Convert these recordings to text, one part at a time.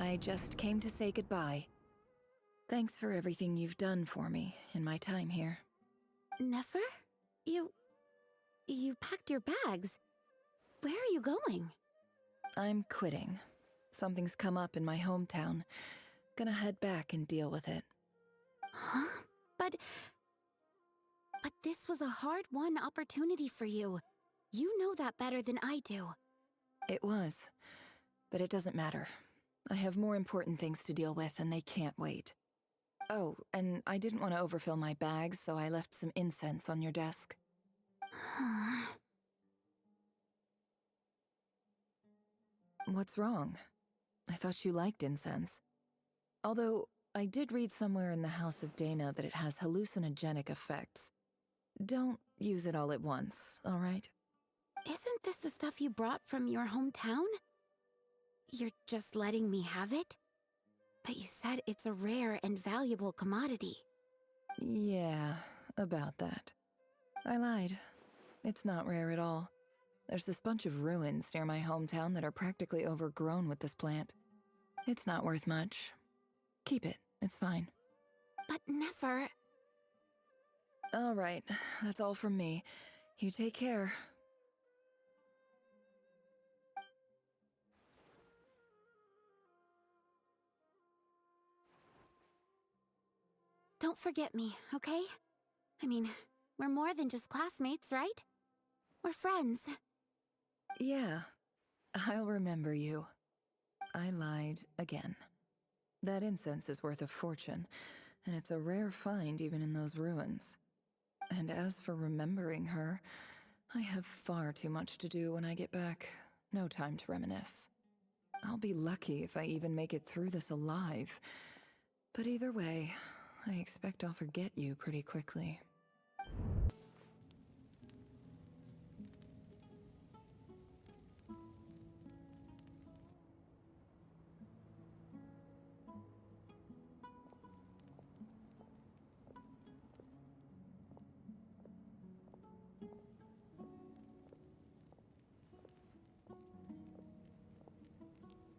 I just came to say goodbye. Thanks for everything you've done for me in my time here. Nefer? You packed your bags. Where are you going? I'm quitting. Something's come up in my hometown. Gonna head back and deal with it. Huh? But this was a hard-won opportunity for you. You know that better than I do. It was, but it doesn't matter. I have more important things to deal with and they can't wait. Oh, and I didn't want to overfill my bags, so I left some incense on your desk. What's wrong? I thought you liked incense. Although, I did read somewhere in the House of Dana that it has hallucinogenic effects. Don't use it all at once, all right? Isn't this the stuff you brought from your hometown? You're just letting me have it? But you said it's a rare and valuable commodity. Yeah, about that. I lied. It's not rare at all. There's this bunch of ruins near my hometown that are practically overgrown with this plant. It's not worth much. Keep it, it's fine. But Nefer... All right, that's all from me. You take care. Don't forget me, okay? I mean, we're more than just classmates, right? We're friends. Yeah, I'll remember you. I lied again. That incense is worth a fortune, and it's a rare find even in those ruins. And as for remembering her, I have far too much to do when I get back. No time to reminisce. I'll be lucky if I even make it through this alive. But either way, I expect I'll forget you pretty quickly.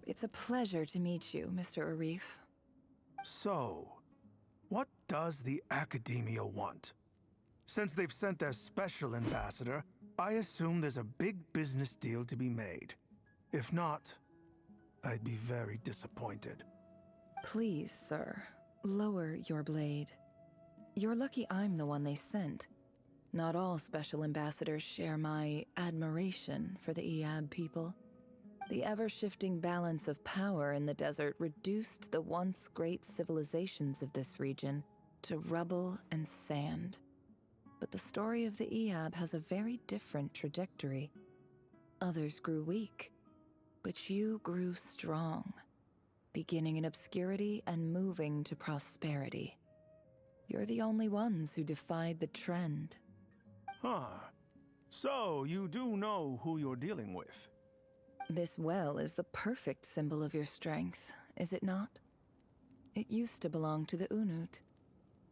It's a pleasure to meet you, Mr. Arif. So, what does the Academia want? Since they've sent their special ambassador, I assume there's a big business deal to be made. If not, I'd be very disappointed. Please, sir, lower your blade. You're lucky I'm the one they sent. Not all special ambassadors share my admiration for the Iab people. The ever-shifting balance of power in the desert reduced the once great civilizations of this region to rubble and sand. But the story of the Iab has a very different trajectory. Others grew weak, but you grew strong, beginning in obscurity and moving to prosperity. You're the only ones who defied the trend. Huh. So, you do know who you're dealing with? This well is the perfect symbol of your strength, is it not? It used to belong to the Unut,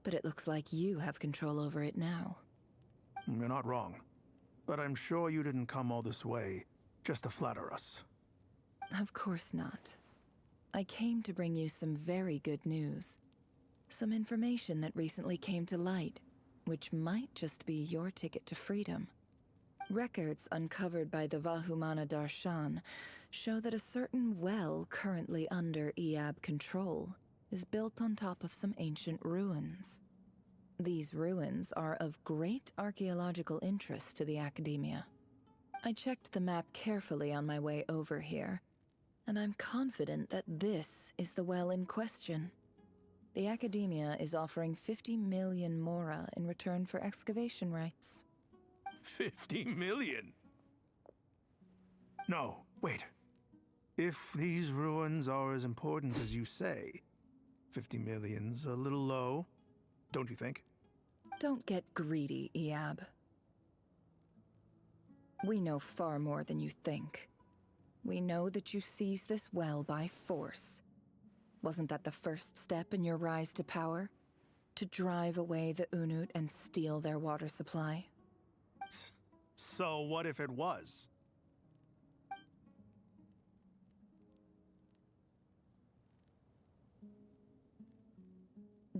but it looks like you have control over it now. You're not wrong. But I'm sure you didn't come all this way just to flatter us. Of course not. I came to bring you some very good news. Some information that recently came to light, which might just be your ticket to freedom. Records uncovered by the Vahumana Darshan show that a certain well currently under Iab control is built on top of some ancient ruins. These ruins are of great archaeological interest to the Academia. I checked the map carefully on my way over here, and I'm confident that this is the well in question. The Academia is offering 50 million mora in return for excavation rights. 50 million? No, wait. If these ruins are as important as you say, 50 million's a little low, don't you think? Don't get greedy, Iab. We know far more than you think. We know that you seized this well by force. Wasn't that the first step in your rise to power? To drive away the Unut and steal their water supply? So what if it was?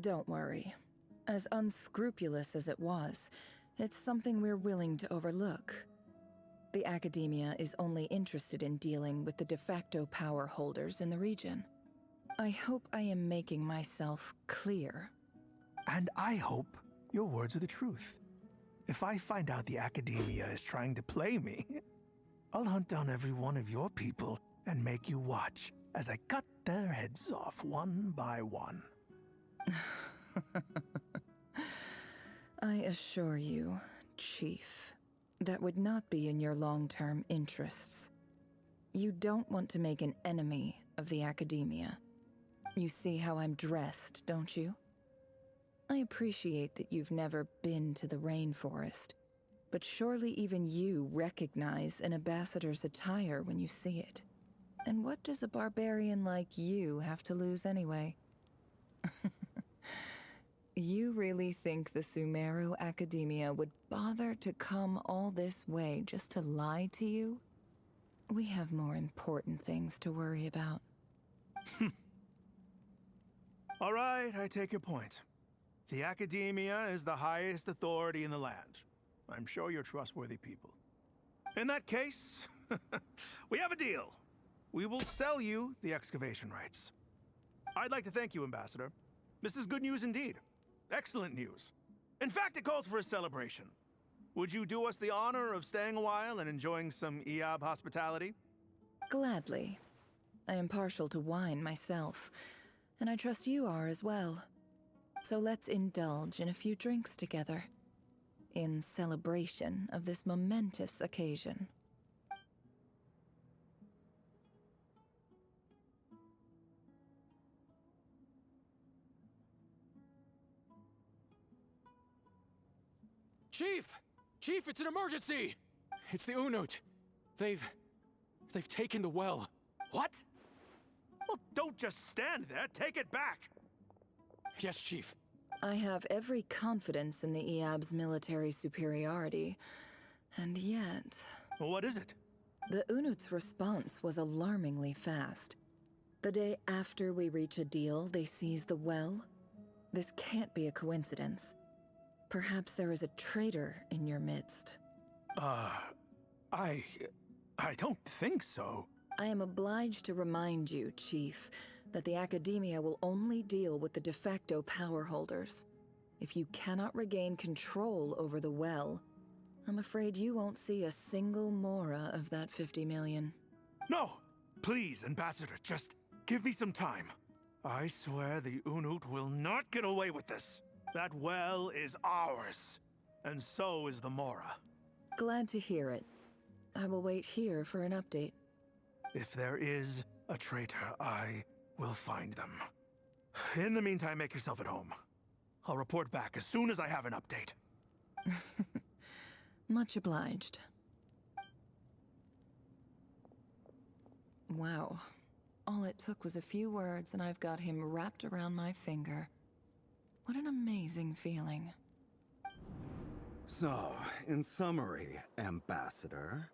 Don't worry. As unscrupulous as it was, it's something we're willing to overlook. The Academia is only interested in dealing with the de facto power holders in the region. I hope I am making myself clear. And I hope your words are the truth. If I find out the Academia is trying to play me, I'll hunt down every one of your people and make you watch as I cut their heads off one by one. I assure you, Chief, that would not be in your long-term interests. You don't want to make an enemy of the Academia. You see how I'm dressed, don't you? I appreciate that you've never been to the rainforest, but surely even you recognize an ambassador's attire when you see it. And what does a barbarian like you have to lose anyway? You really think the Sumeru Academia would bother to come all this way just to lie to you? We have more important things to worry about. All right, I take your point. The Academia is the highest authority in the land. I'm sure you're trustworthy people. In that case, we have a deal. We will sell you the excavation rights. I'd like to thank you, Ambassador. This is good news indeed. Excellent news. In fact, it calls for a celebration. Would you do us the honor of staying a while and enjoying some Eab hospitality? Gladly. I am partial to wine myself, and I trust you are as well. So let's indulge in a few drinks together, in celebration of this momentous occasion. Chief! Chief, it's an emergency! It's the Unut. They've taken the well. What? Well, don't just stand there. Take it back. Yes, Chief. I have every confidence in the Eab's military superiority, and yet... Well, what is it? The Unut's response was alarmingly fast. The day after we reach a deal, they seize the well. This can't be a coincidence. Perhaps there is a traitor in your midst. I don't think so. I am obliged to remind you, Chief, that the Academia will only deal with the de facto power holders. If you cannot regain control over the well, I'm afraid you won't see a single mora of that 50 million. No! Please, Ambassador, just give me some time. I swear the Unut will not get away with this. That well is ours, and so is the mora. Glad to hear it. I will wait here for an update. If there is a traitor, I will find them. In the meantime, make yourself at home. I'll report back as soon as I have an update. Much obliged. Wow. All it took was a few words and I've got him wrapped around my finger. What an amazing feeling. So, in summary, Ambassador,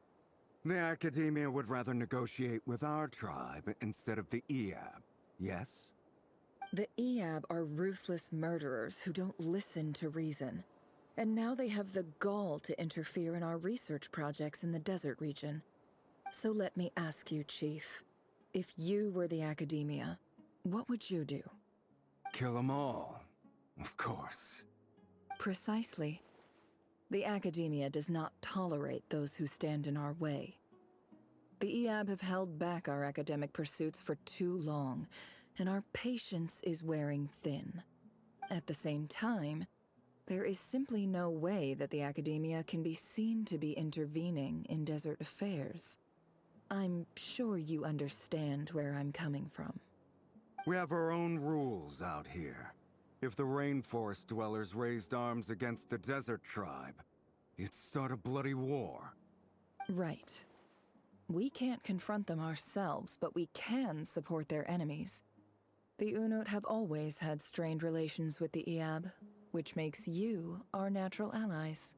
the Academia would rather negotiate with our tribe instead of the Eab, yes? The Eab are ruthless murderers who don't listen to reason. And now they have the gall to interfere in our research projects in the desert region. So let me ask you, Chief, if you were the Academia, what would you do? Kill them all, of course. Precisely. The Academia does not tolerate those who stand in our way. The Eab have held back our academic pursuits for too long, and our patience is wearing thin. At the same time, there is simply no way that the Academia can be seen to be intervening in desert affairs. I'm sure you understand where I'm coming from. We have our own rules out here. If the rainforest dwellers raised arms against a desert tribe, you'd start a bloody war. Right. We can't confront them ourselves, but we can support their enemies. The Unut have always had strained relations with the Eab, which makes you our natural allies.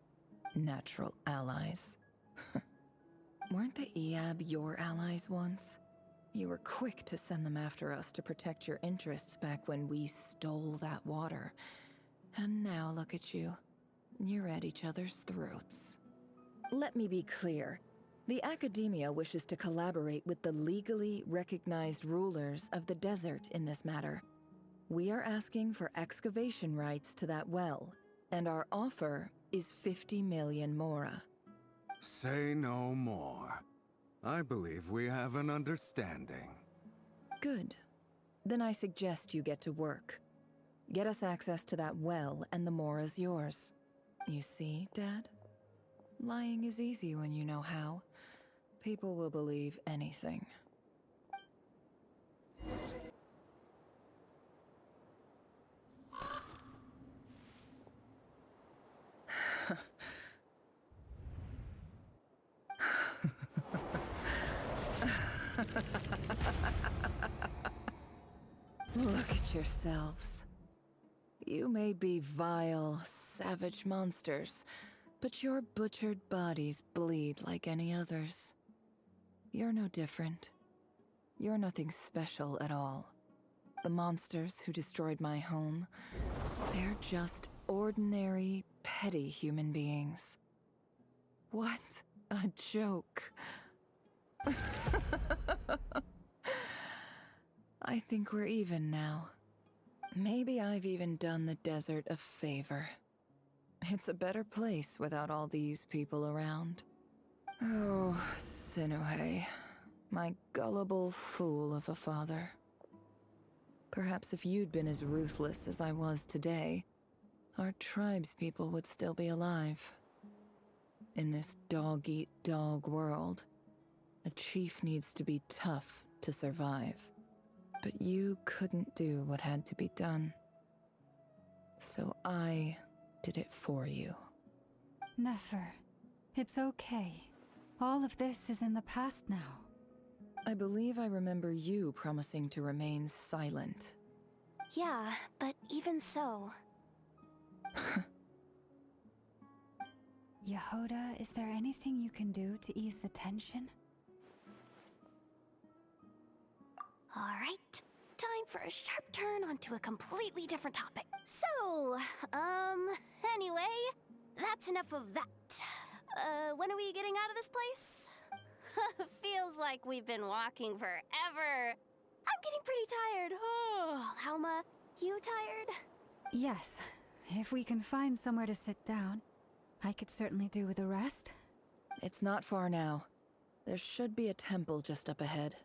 Natural allies. Weren't the Eab your allies once? You were quick to send them after us to protect your interests back when we stole that water. And now look at you. You're at each other's throats. Let me be clear. The Academia wishes to collaborate with the legally recognized rulers of the desert in this matter. We are asking for excavation rights to that well, and our offer is 50 million mora. Say no more. I believe we have an understanding. Good. Then I suggest you get to work. Get us access to that well, and the mora's yours. You see, Dad? Lying is easy when you know how. People will believe anything. Look at yourselves. You may be vile, savage monsters, but your butchered bodies bleed like any others. You're no different. You're nothing special at all. The monsters who destroyed my home, they're just ordinary, petty human beings. What a joke. I think we're even now. Maybe I've even done the desert a favor. It's a better place without all these people around. Oh, Sinuhe, my gullible fool of a father. Perhaps if you'd been as ruthless as I was today, our tribespeople would still be alive. In this dog-eat-dog world, a chief needs to be tough to survive. But you couldn't do what had to be done. So I did it for you. Nefer, it's okay. All of this is in the past now. I believe I remember you promising to remain silent. Yeah, but even so. Yehoda, is there anything you can do to ease the tension? Alright, time for a sharp turn onto a completely different topic. So, anyway, that's enough of that. When are we getting out of this place? Feels like we've been walking forever. I'm getting pretty tired. Oh, Alma, you tired? Yes. If we can find somewhere to sit down, I could certainly do with a rest. It's not far now. There should be a temple just up ahead.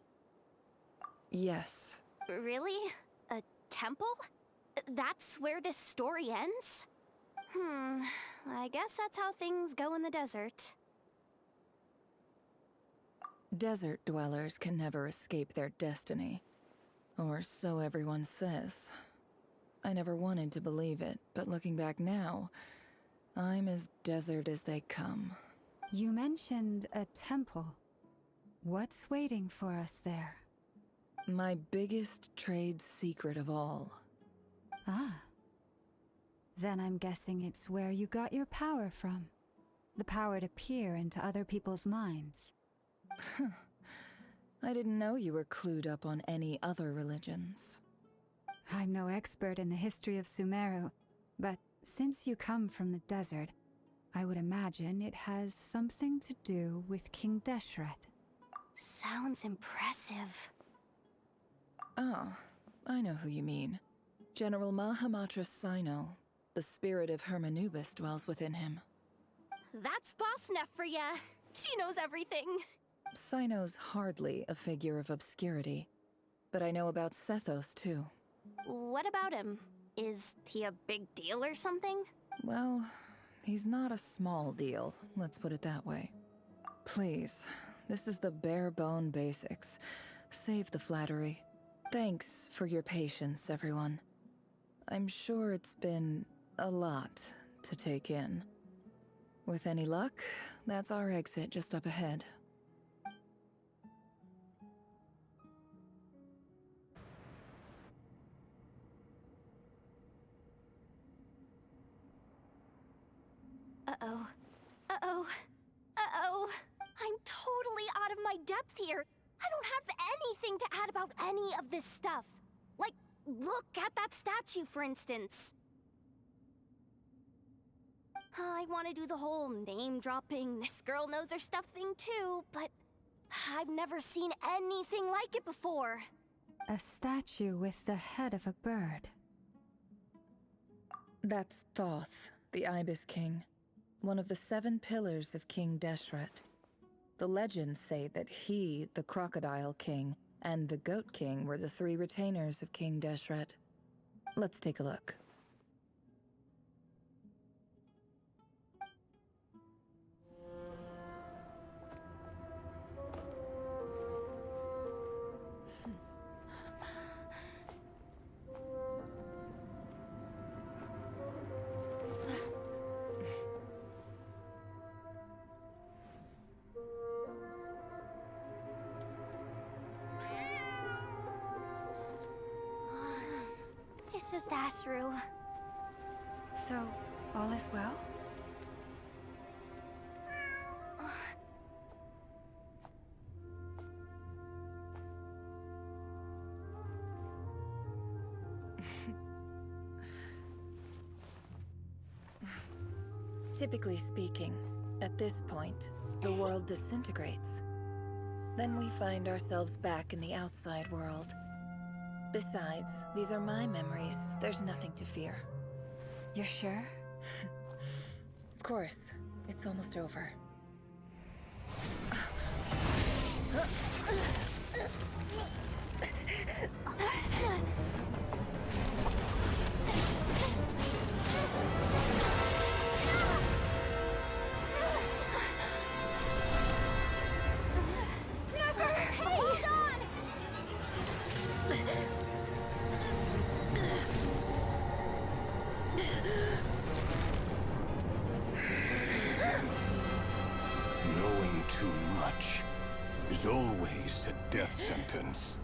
Yes. Really? A temple? That's where this story ends? I guess that's how things go in the desert. Desert dwellers can never escape their destiny. Or so everyone says. I never wanted to believe it, but looking back now, I'm as desert as they come. You mentioned a temple. What's waiting for us there? My biggest trade secret of all. Ah. Then I'm guessing it's where you got your power from. The power to peer into other people's minds. I didn't know you were clued up on any other religions. I'm no expert in the history of Sumeru, but since you come from the desert, I would imagine it has something to do with King Deshret. Sounds impressive. Oh, I know who you mean. General Mahamatra Sino. The spirit of Hermanubis dwells within him. That's Boss Neff for ya. She knows everything. Sino's hardly a figure of obscurity, but I know about Sethos too. What about him? Is he a big deal or something? Well, he's not a small deal, let's put it that way. Please, this is the bare-bone basics. Save the flattery. Thanks for your patience, everyone. I'm sure it's been a lot to take in. With any luck, that's our exit just up ahead. Uh-oh. Uh-oh. Uh-oh. I'm totally out of my depth here. I don't have anything to add about any of this stuff. Like, look at that statue, for instance. I want to do the whole name-dropping, this girl knows her stuff thing too, but I've never seen anything like it before. A statue with the head of a bird. That's Thoth, the Ibis King, one of the 7 pillars of King Deshret. The legends say that he, the Crocodile King, and the Goat King were the 3 retainers of King Deshret. Let's take a look. It's just Ashru. So, all is well? Typically speaking, at this point, the world disintegrates. Then we find ourselves back in the outside world. Besides, these are my memories. There's nothing to fear. You're sure? Of course. It's almost over. Nefer! Hey! Hold on! Knowing too much is always a death sentence.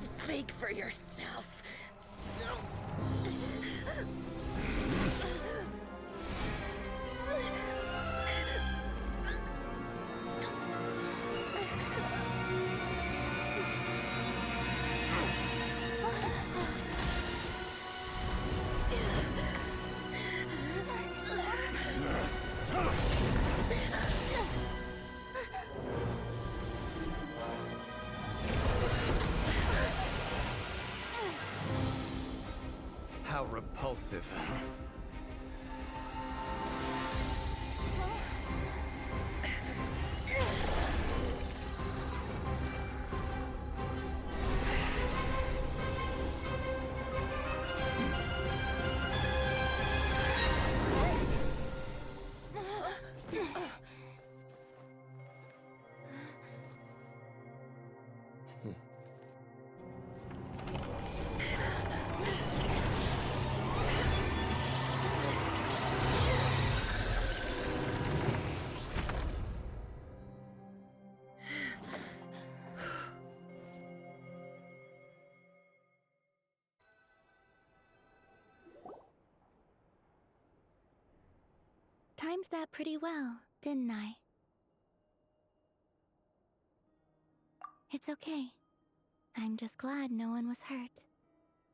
Speak for yourself. How repulsive. Timed that pretty well, didn't I? It's okay. I'm just glad no one was hurt.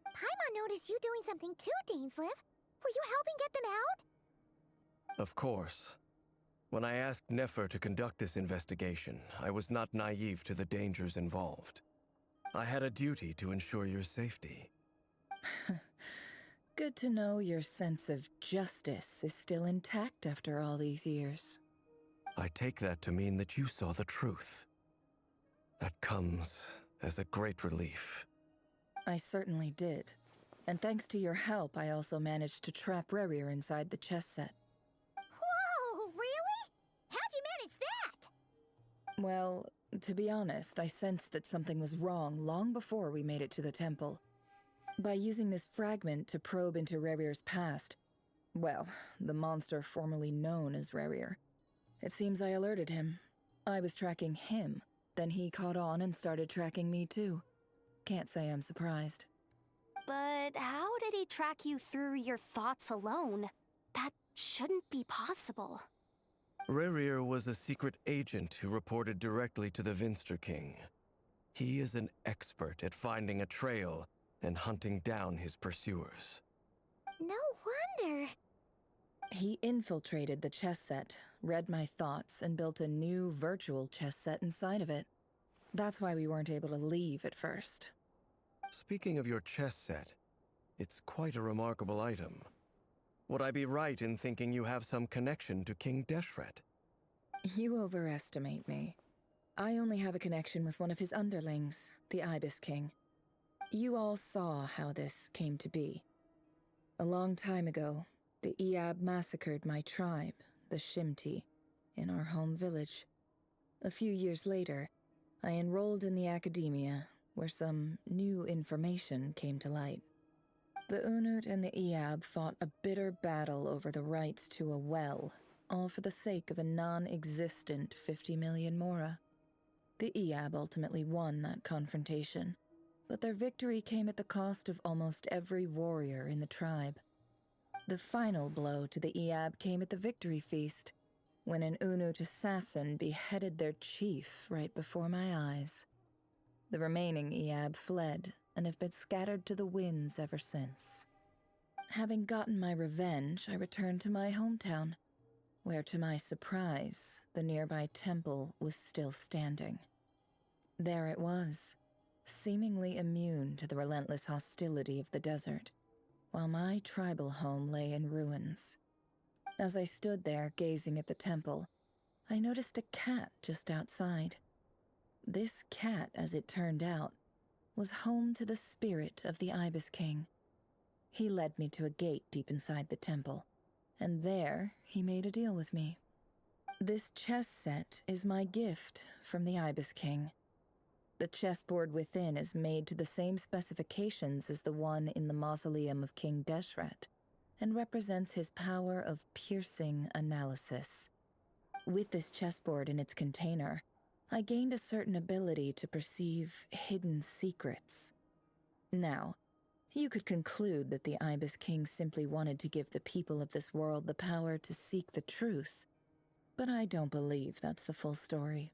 Paimon noticed you doing something too, Dainsleif. Were you helping get them out? Of course. When I asked Nefer to conduct this investigation, I was not naive to the dangers involved. I had a duty to ensure your safety. Good to know your sense of justice is still intact after all these years. I take that to mean that you saw the truth. That comes as a great relief. I certainly did. And thanks to your help, I also managed to trap Rerir inside the chess set. Whoa, really? How'd you manage that? Well, to be honest, I sensed that something was wrong long before we made it to the temple. By using this fragment to probe into Rerir's past, well, the monster formerly known as Rerir, it seems I alerted him. I was tracking him, then he caught on and started tracking me too. Can't say I'm surprised. But how did he track you through your thoughts alone? That shouldn't be possible. Rerir was a secret agent who reported directly to the Vinster King. He is an expert at finding a trail and hunting down his pursuers. No wonder. He infiltrated the chess set, read my thoughts, and built a new virtual chess set inside of it. That's why we weren't able to leave at first. Speaking of your chess set, it's quite a remarkable item. Would I be right in thinking you have some connection to King Deshret? You overestimate me. I only have a connection with one of his underlings, the Ibis King. You all saw how this came to be. A long time ago, the Iab massacred my tribe, the Shimti, in our home village. A few years later, I enrolled in the academia, where some new information came to light. The Unut and the Iab fought a bitter battle over the rights to a well, all for the sake of a non-existent 50 million mora. The Iab ultimately won that confrontation, but their victory came at the cost of almost every warrior in the tribe. The final blow to the Iab came at the victory feast, when an Unut assassin beheaded their chief right before my eyes. The remaining Iab fled and have been scattered to the winds ever since. Having gotten my revenge, I returned to my hometown, where to my surprise, the nearby temple was still standing. There it was, seemingly immune to the relentless hostility of the desert, while my tribal home lay in ruins. As I stood there gazing at the temple, I noticed a cat just outside. This cat, as it turned out, was home to the spirit of the Ibis King. He led me to a gate deep inside the temple, and there he made a deal with me. This chess set is my gift from the Ibis King. The chessboard within is made to the same specifications as the one in the mausoleum of King Deshret, and represents his power of piercing analysis. With this chessboard in its container, I gained a certain ability to perceive hidden secrets. Now, you could conclude that the Ibis King simply wanted to give the people of this world the power to seek the truth, but I don't believe that's the full story.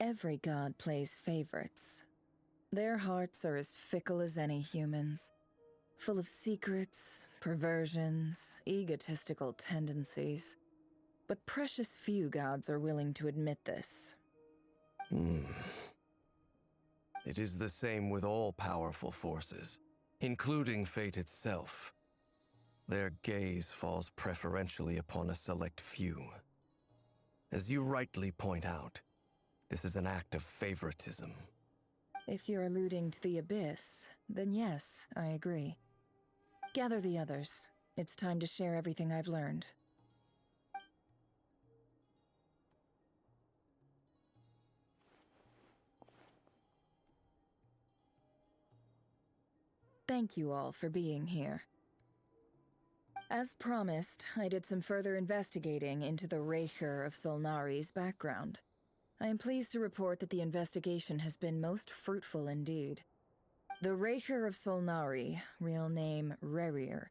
Every god plays favorites. Their hearts are as fickle as any human's, full of secrets, perversions, egotistical tendencies. But precious few gods are willing to admit this. It is the same with all powerful forces, including fate itself. Their gaze falls preferentially upon a select few. As you rightly point out, this is an act of favoritism. If you're alluding to the Abyss, then yes, I agree. Gather the others. It's time to share everything I've learned. Thank you all for being here. As promised, I did some further investigating into the Rerir of Solnari's background. I am pleased to report that the investigation has been most fruitful indeed. The Rerir of Solnari, real name Rerir,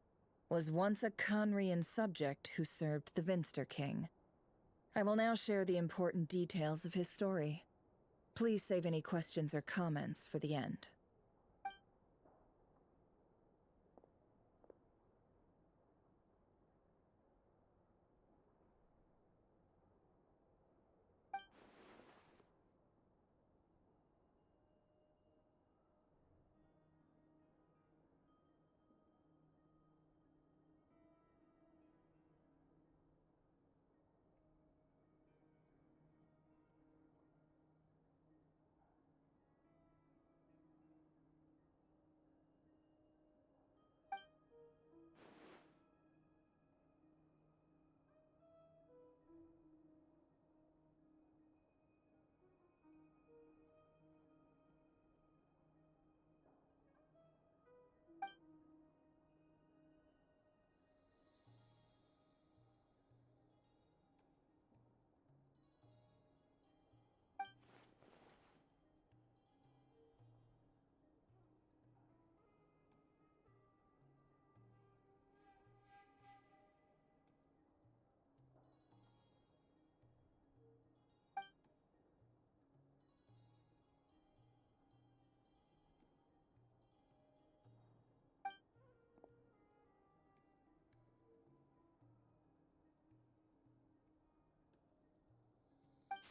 was once a Conrian subject who served the Vinster King. I will now share the important details of his story. Please save any questions or comments for the end.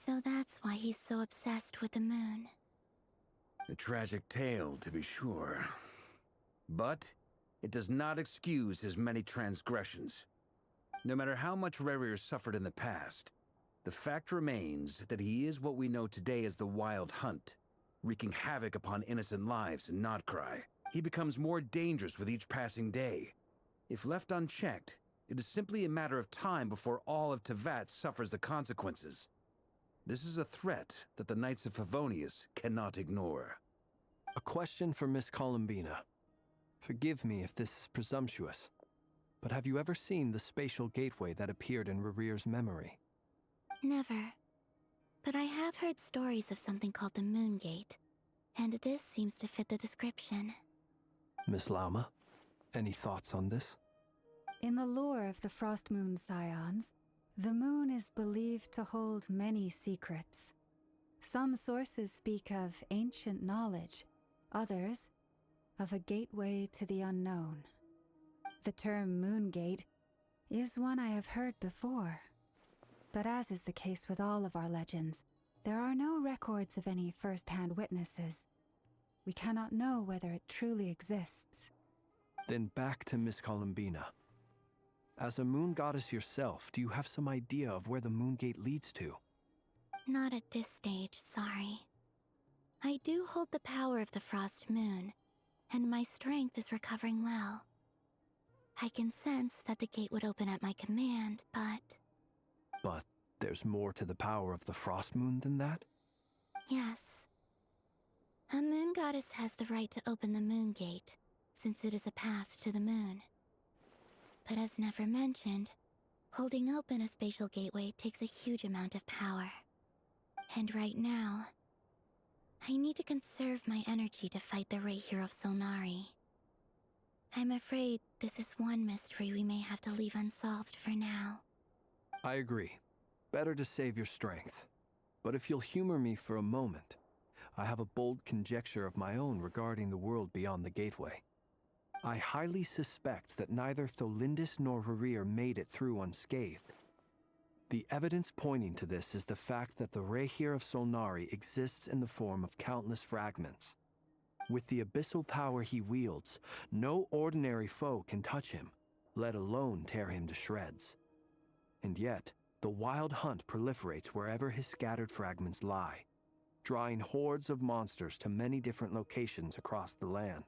So that's why he's so obsessed with the moon. A tragic tale, to be sure. But it does not excuse his many transgressions. No matter how much Rerir suffered in the past, the fact remains that he is what we know today as the Wild Hunt, wreaking havoc upon innocent lives in Notcry. He becomes more dangerous with each passing day. If left unchecked, it is simply a matter of time before all of Teyvat suffers the consequences. This is a threat that the Knights of Favonius cannot ignore. A question for Miss Columbina. Forgive me if this is presumptuous, but have you ever seen the spatial gateway that appeared in Rerir's memory? Never. But I have heard stories of something called the Moon Gate, and this seems to fit the description. Miss Lauma, any thoughts on this? In the lore of the Frost Moon Scions, the moon is believed to hold many secrets. Some sources speak of ancient knowledge, others of a gateway to the unknown. The term Moon Gate is one I have heard before, but as is the case with all of our legends, there are no records of any first-hand witnesses. We cannot know whether it truly exists. Then back to Miss Columbina. As a moon goddess yourself, do you have some idea of where the Moon Gate leads to? Not at this stage, sorry. I do hold the power of the Frost Moon, and my strength is recovering well. I can sense that the gate would open at my command, but... But there's more to the power of the Frost Moon than that? Yes. A moon goddess has the right to open the Moon Gate, since it is a path to the moon. But as Nefer mentioned, holding open a spatial gateway takes a huge amount of power. And right now, I need to conserve my energy to fight the Rerir of Solnari. I'm afraid this is one mystery we may have to leave unsolved for now. I agree. Better to save your strength. But if you'll humor me for a moment, I have a bold conjecture of my own regarding the world beyond the gateway. I highly suspect that neither Tholindis nor Rerir made it through unscathed. The evidence pointing to this is the fact that the Rerir of Solnari exists in the form of countless fragments. With the abyssal power he wields, no ordinary foe can touch him, let alone tear him to shreds. And yet, the Wild Hunt proliferates wherever his scattered fragments lie, drawing hordes of monsters to many different locations across the land.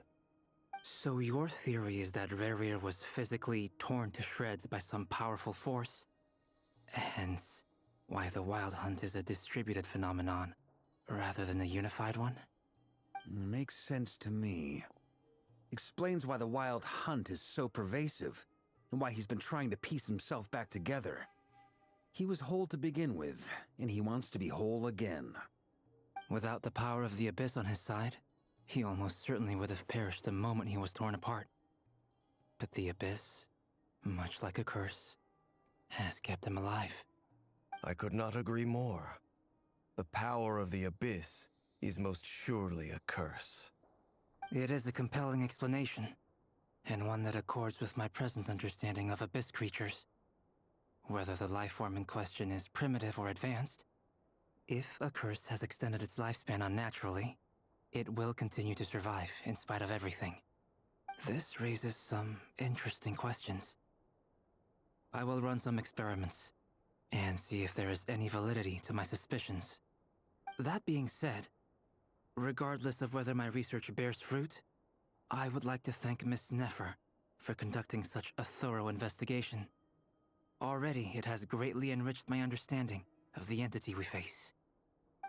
So your theory is that Rerir was physically torn to shreds by some powerful force? Hence, why the Wild Hunt is a distributed phenomenon, rather than a unified one? Makes sense to me. Explains why the Wild Hunt is so pervasive, and why he's been trying to piece himself back together. He was whole to begin with, and he wants to be whole again. Without the power of the Abyss on his side, he almost certainly would have perished the moment he was torn apart. But the Abyss, much like a curse, has kept him alive. I could not agree more. The power of the Abyss is most surely a curse. It is a compelling explanation, and one that accords with my present understanding of Abyss creatures. Whether the life form in question is primitive or advanced, if a curse has extended its lifespan unnaturally, it will continue to survive in spite of everything. This raises some interesting questions. I will run some experiments, and see if there is any validity to my suspicions. That being said, regardless of whether my research bears fruit, I would like to thank Miss Nefer for conducting such a thorough investigation. Already, it has greatly enriched my understanding of the entity we face.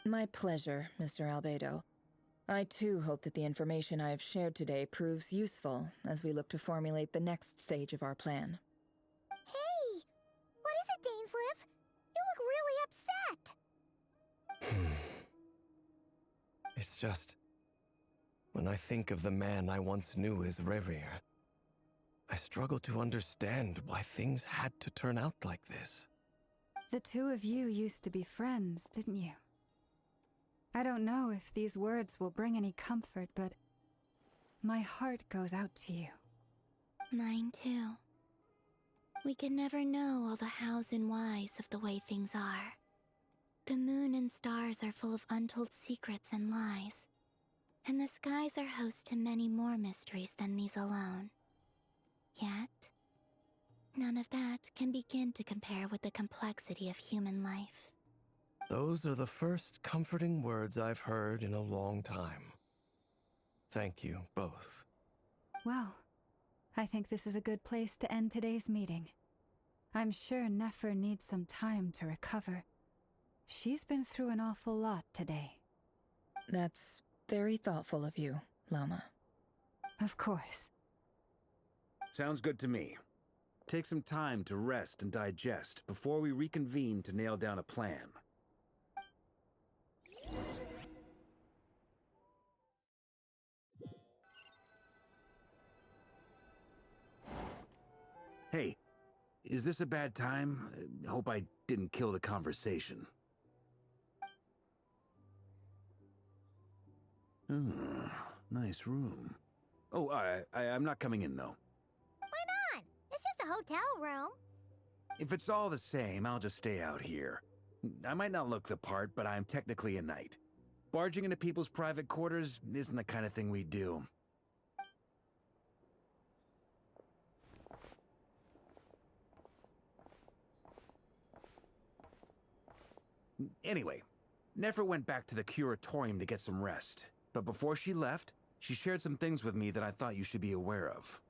My pleasure, Mr. Albedo. I too hope that the information I have shared today proves useful as we look to formulate the next stage of our plan. Hey! What is it, Dainsleif? You look really upset! It's just... when I think of the man I once knew as Rerir, I struggle to understand why things had to turn out like this. The two of you used to be friends, didn't you? I don't know if these words will bring any comfort, but my heart goes out to you. Mine too. We can never know all the hows and whys of the way things are. The moon and stars are full of untold secrets and lies. And the skies are host to many more mysteries than these alone. Yet, none of that can begin to compare with the complexity of human life. Those are the first comforting words I've heard in a long time. Thank you, both. Well, I think this is a good place to end today's meeting. I'm sure Nefer needs some time to recover. She's been through an awful lot today. That's very thoughtful of you, Llama. Of course. Sounds good to me. Take some time to rest and digest before we reconvene to nail down a plan. Hey, is this a bad time? Hope I didn't kill the conversation. Nice room. Oh, I'm not coming in, though. Why not? It's just a hotel room. If it's all the same, I'll just stay out here. I might not look the part, but I'm technically a knight. Barging into people's private quarters isn't the kind of thing we do. Anyway, Nefer went back to the curatorium to get some rest. But before she left, she shared some things with me that I thought you should be aware of.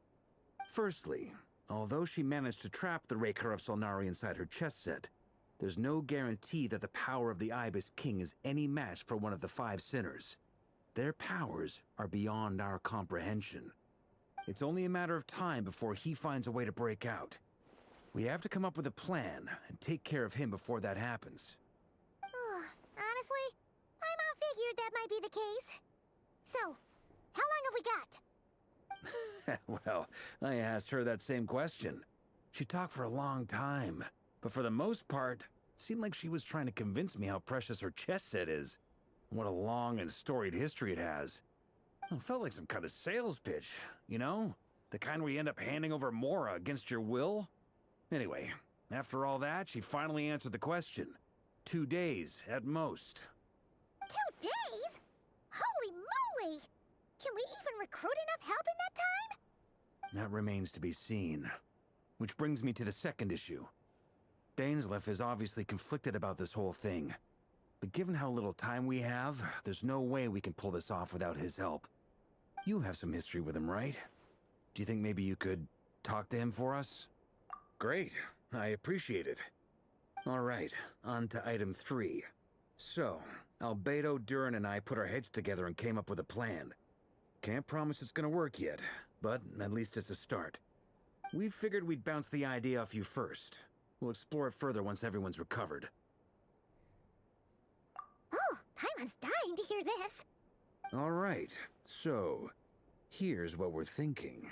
Firstly, although she managed to trap the Rerir of Solnari inside her chess set, there's no guarantee that the power of the Ibis King is any match for one of the 5 sinners. Their powers are beyond our comprehension. It's only a matter of time before he finds a way to break out. We have to come up with a plan and take care of him before that happens. Honestly, my mom figured that might be the case. So, how long have we got? Well, I asked her that same question. She talked for a long time, but for the most part, it seemed like she was trying to convince me how precious her chess set is. What a long and storied history it has. It felt like some kind of sales pitch, you know? The kind where you end up handing over Mora against your will? Anyway, after all that, she finally answered the question. 2 days, at most. 2 days? Holy moly! Can we even recruit enough help in that time? That remains to be seen. Which brings me to the second issue. Dainsleif is obviously conflicted about this whole thing. But given how little time we have, there's no way we can pull this off without his help. You have some history with him, right? Do you think maybe you could talk to him for us? Great. I appreciate it. All right, on to item 3. So, Albedo, Durin, and I put our heads together and came up with a plan. Can't promise it's gonna work yet, but at least it's a start. We figured we'd bounce the idea off you first. We'll explore it further once everyone's recovered. Oh, Paimon's dying to hear this. All right, so here's what we're thinking.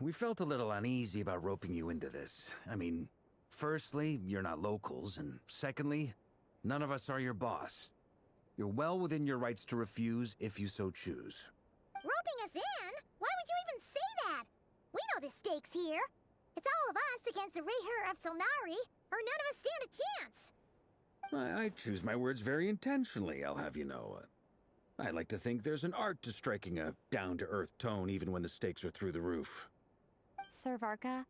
We felt a little uneasy about roping you into this. I mean, firstly, you're not locals, and secondly, none of us are your boss. You're well within your rights to refuse if you so choose. Roping us in? Why would you even say that? We know the stakes here. It's all of us against the Rerir of Solnari, or none of us stand a chance. I choose my words very intentionally, I'll have you know. I like to think there's an art to striking a down-to-earth tone even when the stakes are through the roof. Sir Varka,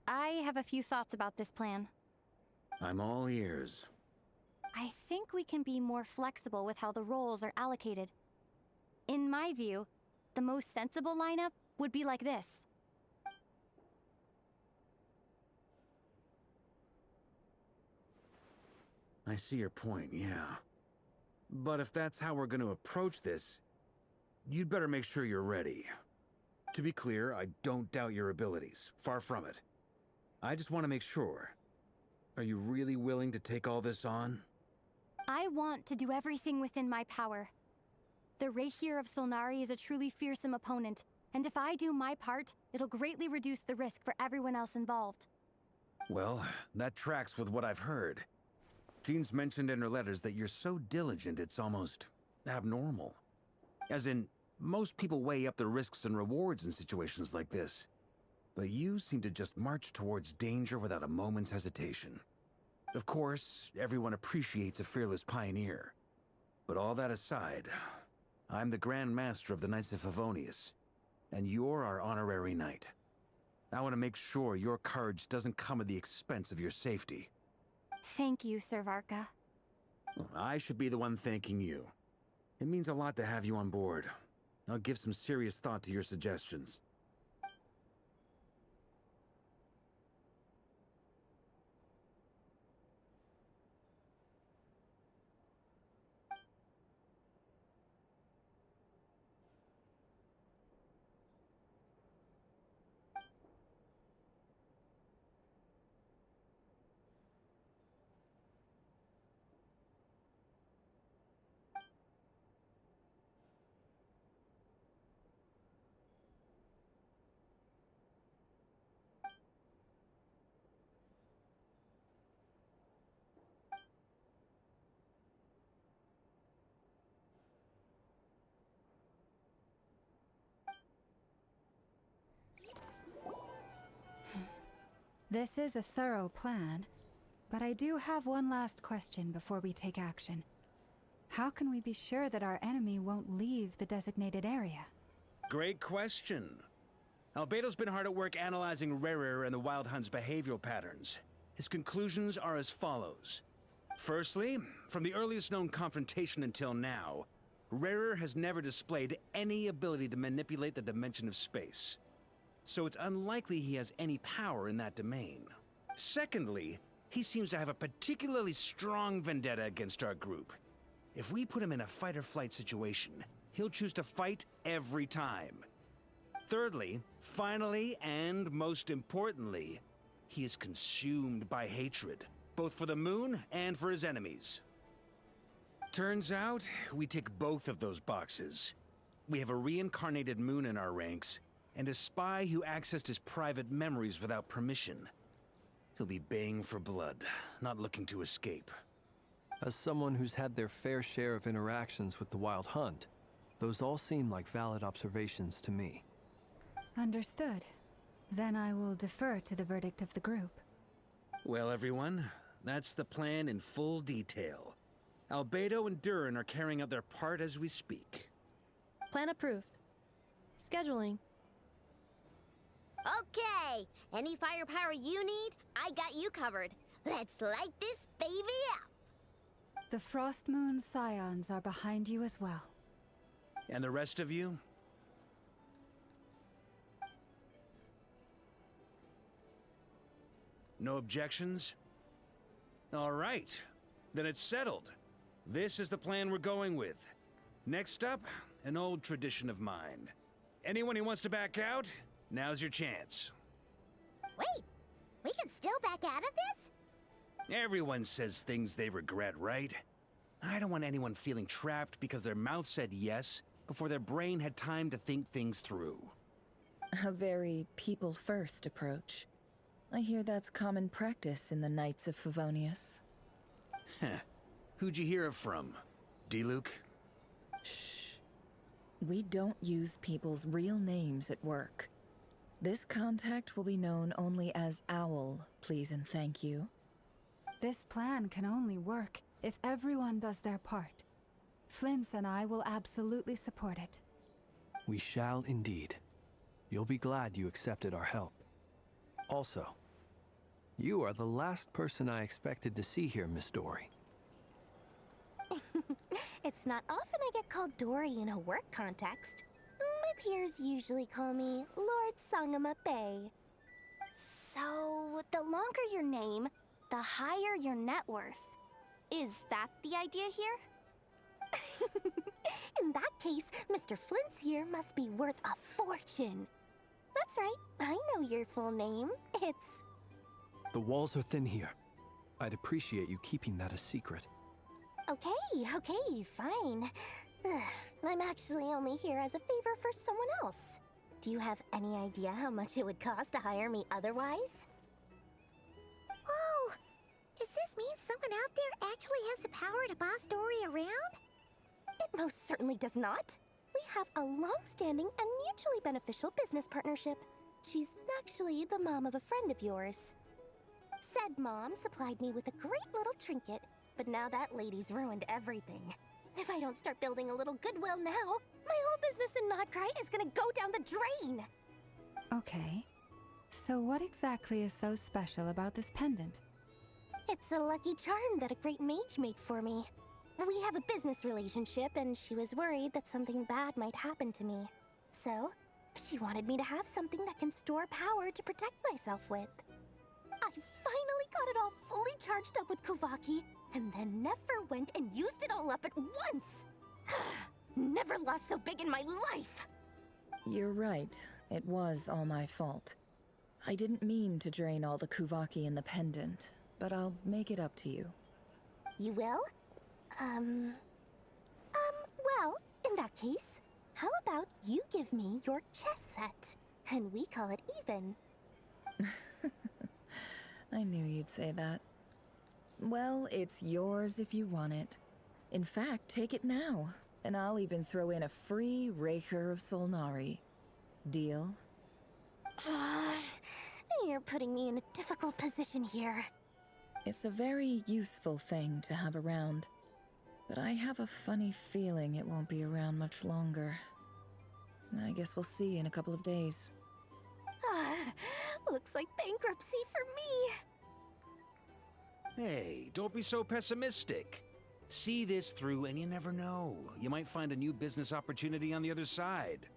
I have a few thoughts about this plan. I'm all ears. I think we can be more flexible with how the roles are allocated. In my view, the most sensible lineup would be like this. I see your point, yeah. But if that's how we're going to approach this, you'd better make sure you're ready. To be clear, I don't doubt your abilities. Far from it. I just want to make sure. Are you really willing to take all this on? I want to do everything within my power. The Rerir of Solnari is a truly fearsome opponent, and if I do my part, it'll greatly reduce the risk for everyone else involved. Well, that tracks with what I've heard. Jean's mentioned in her letters that you're so diligent it's almost abnormal. As in, most people weigh up the risks and rewards in situations like this. But you seem to just march towards danger without a moment's hesitation. Of course, everyone appreciates a fearless pioneer. But all that aside, I'm the Grand Master of the Knights of Favonius, and you're our honorary knight. I want to make sure your courage doesn't come at the expense of your safety. Thank you, Sir Varka. Well, I should be the one thanking you. It means a lot to have you on board. I'll give some serious thought to your suggestions. This is a thorough plan, but I do have one last question before we take action. How can we be sure that our enemy won't leave the designated area? Great question. Albedo's been hard at work analyzing Rerir and the Wild Hunt's behavioral patterns. His conclusions are as follows. Firstly, from the earliest known confrontation until now, Rerir has never displayed any ability to manipulate the dimension of space. So it's unlikely he has any power in that domain. Secondly, he seems to have a particularly strong vendetta against our group. If we put him in a fight-or-flight situation, he'll choose to fight every time. Thirdly, finally, and most importantly, he is consumed by hatred, both for the moon and for his enemies. Turns out, we tick both of those boxes. We have a reincarnated moon in our ranks, and a spy who accessed his private memories without permission. He'll be baying for blood, not looking to escape. As someone who's had their fair share of interactions with the Wild Hunt, those all seem like valid observations to me. Understood. Then I will defer to the verdict of the group. Well, everyone, that's the plan in full detail. Albedo and Durin are carrying out their part as we speak. Plan approved. Scheduling. Okay, any firepower you need, I got you covered. Let's light this baby up. The Frost Moon Scions are behind you as well. And the rest of you? No objections? All right, then it's settled. This is the plan we're going with. Next up, an old tradition of mine. Anyone who wants to back out, now's your chance. Wait, we can still back out of this? Everyone says things they regret, right? I don't want anyone feeling trapped because their mouth said yes before their brain had time to think things through. A very people-first approach. I hear that's common practice in the Knights of Favonius. Heh. Who'd you hear it from? D-Luke? Shh. We don't use people's real names at work. This contact will be known only as Owl, please and thank you. This plan can only work if everyone does their part. Flint's and I will absolutely support it. We shall indeed. You'll be glad you accepted our help. Also, you are the last person I expected to see here, Miss Dory. It's not often I get called Dory in a work context. My peers usually call me Lord Sangamabe. So, the longer your name, the higher your net worth. Is that the idea here? In that case, Mr. Flint's here must be worth a fortune. That's right, I know your full name. It's... The walls are thin here. I'd appreciate you keeping that a secret. Okay, fine. I'm actually only here as a favor for someone else. Do you have any idea how much it would cost to hire me otherwise? Oh, does this means someone out there actually has the power to boss Dory around? It most certainly does not. We have a long-standing and mutually beneficial business partnership. She's actually the mom of a friend of yours. Said mom supplied me with a great little trinket, but now that lady's ruined everything. If I don't start building a little goodwill now, my whole business in Nodcry is gonna go down the drain! Okay. So what exactly is so special about this pendant? It's a lucky charm that a great mage made for me. We have a business relationship, and she was worried that something bad might happen to me. So, she wanted me to have something that can store power to protect myself with. I finally got it all fully charged up with Kuvaki, and then Nefer went and used it all up at once! Never lost so big in my life! You're right. It was all my fault. I didn't mean to drain all the Kuvaki in the pendant, but I'll make it up to you. You will? Well, in that case, how about you give me your chess set, and we call it even? I knew you'd say that. Well, it's yours if you want it. In fact, take it now, and I'll even throw in a free Rerir of Solnari. Deal? You're putting me in a difficult position here. It's a very useful thing to have around, but I have a funny feeling it won't be around much longer. I guess we'll see in a couple of days. Looks like bankruptcy for me. Hey, don't be so pessimistic. See this through and you never know. You might find a new business opportunity on the other side.